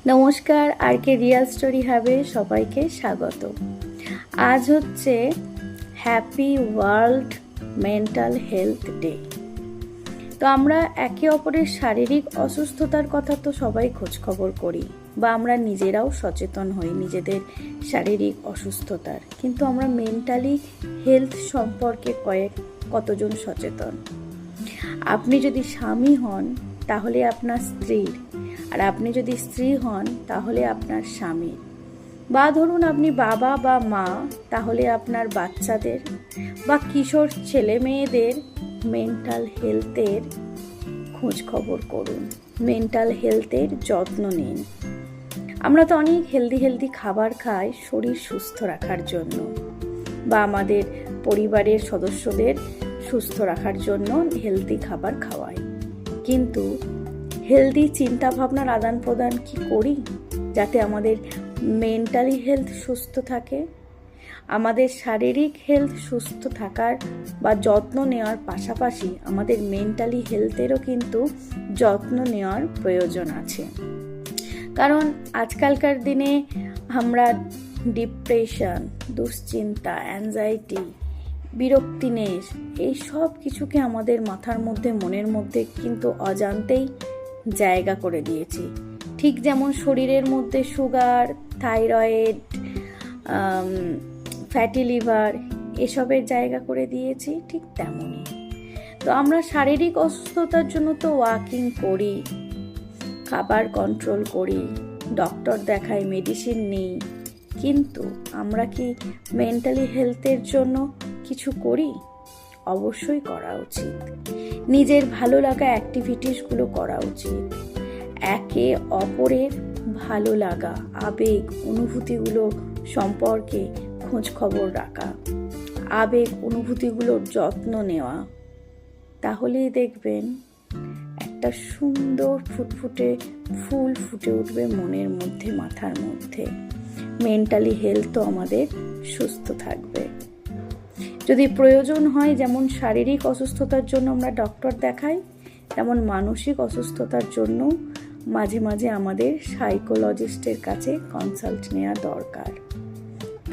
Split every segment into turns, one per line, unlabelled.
নমস্কার, আর কে Real story হাবে সবাইকে স্বাগত। আজ হচ্ছে happy world mental health day. তো আমরা একে অপরের শারীরিক অসুস্থতার কথা তো সবাই খোঁজখবর করি, বা আমরা নিজেরাও সচেতন হই নিজেদের শারীরিক অসুস্থতার, কিন্তু আমরা মেন্টালি হেলথ সম্পর্কে কতজন সচেতন? আপনি যদি স্বামী হন তাহলে আপনার স্ত্রীর, আর আপনি যদি স্ত্রী হন তাহলে আপনার স্বামীর, বা ধরুন আপনি বাবা বা মা তাহলে আপনার বাচ্চাদের বা কিশোর ছেলে মেয়েদের মেন্টাল হেলথের খোঁজ খবর করুন, মেন্টাল হেলথের যত্ন নিন। আমরা তো অনেক হেলদি খাবার খাই শরীর সুস্থ রাখার জন্য, বা আমাদের পরিবারের সদস্যদের সুস্থ রাখার জন্য হেলদি খাবার খাওয়াই, কিন্তু হেলদি চিন্তা ভাবনার আদান প্রদান কি করি যাতে আমাদের মেন্টালি হেলথ সুস্থ থাকে? আমাদের শারীরিক হেলথ সুস্থ থাকার বা যত্ন নেওয়ার পাশাপাশি আমাদের মেন্টালি হেলথেরও কিন্তু যত্ন নেওয়ার প্রয়োজন আছে। কারণ আজকালকার দিনে আমরা ডিপ্রেশন, দুশ্চিন্তা, অ্যাংজাইটি, বিরক্তিনেশ, এই সব কিছুকে আমাদের মাথার মধ্যে, মনের মধ্যে কিন্তু অজান্তেই জায়গা করে দিয়েছি। ঠিক যেমন শরীরের মধ্যে সুগার, থাইরয়েড, ফ্যাটি লিভার এসবের জায়গা করে দিয়েছি, ঠিক তেমনই। তো আমরা শারীরিক অসুস্থতার জন্য তো ওয়াকিং করি, খাবার কন্ট্রোল করি, ডক্টর দেখাই, মেডিসিন নিই, কিন্তু আমরা কি মেন্টালি হেলথের জন্য কিছু করি? অবশ্যই করা উচিত। নিজের ভালো লাগা অ্যাক্টিভিটিসগুলো করা উচিত। একে অপরের ভালো লাগা, আবেগ, অনুভূতিগুলো সম্পর্কে খোঁজ খবর রাখা, আবেগ অনুভূতিগুলোর যত্ন নেওয়া, তাহলেই দেখবেন একটা সুন্দর ফুটফুটে ফুল ফুটে উঠবে মনের মধ্যে, মাথার মধ্যে। মেন্টালি হেলথও আমাদের সুস্থ থাকবে। যদি প্রয়োজন হয়, যেমন শারীরিক অসুস্থতার জন্য আমরা ডক্টর দেখাই, তেমন মানসিক অসুস্থতার জন্য মাঝে মাঝে আমাদের সাইকোলজিস্টের কাছে কনসাল্ট নেওয়া দরকার।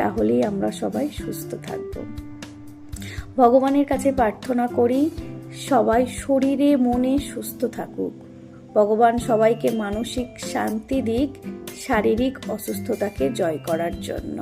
তাহলেই আমরা সবাই সুস্থ থাকব। ভগবানের কাছে প্রার্থনা করি সবাই শরীরে মনে সুস্থ থাকুক। ভগবান সবাইকে মানসিক শান্তি দিক শারীরিক অসুস্থতাকে জয় করার জন্য।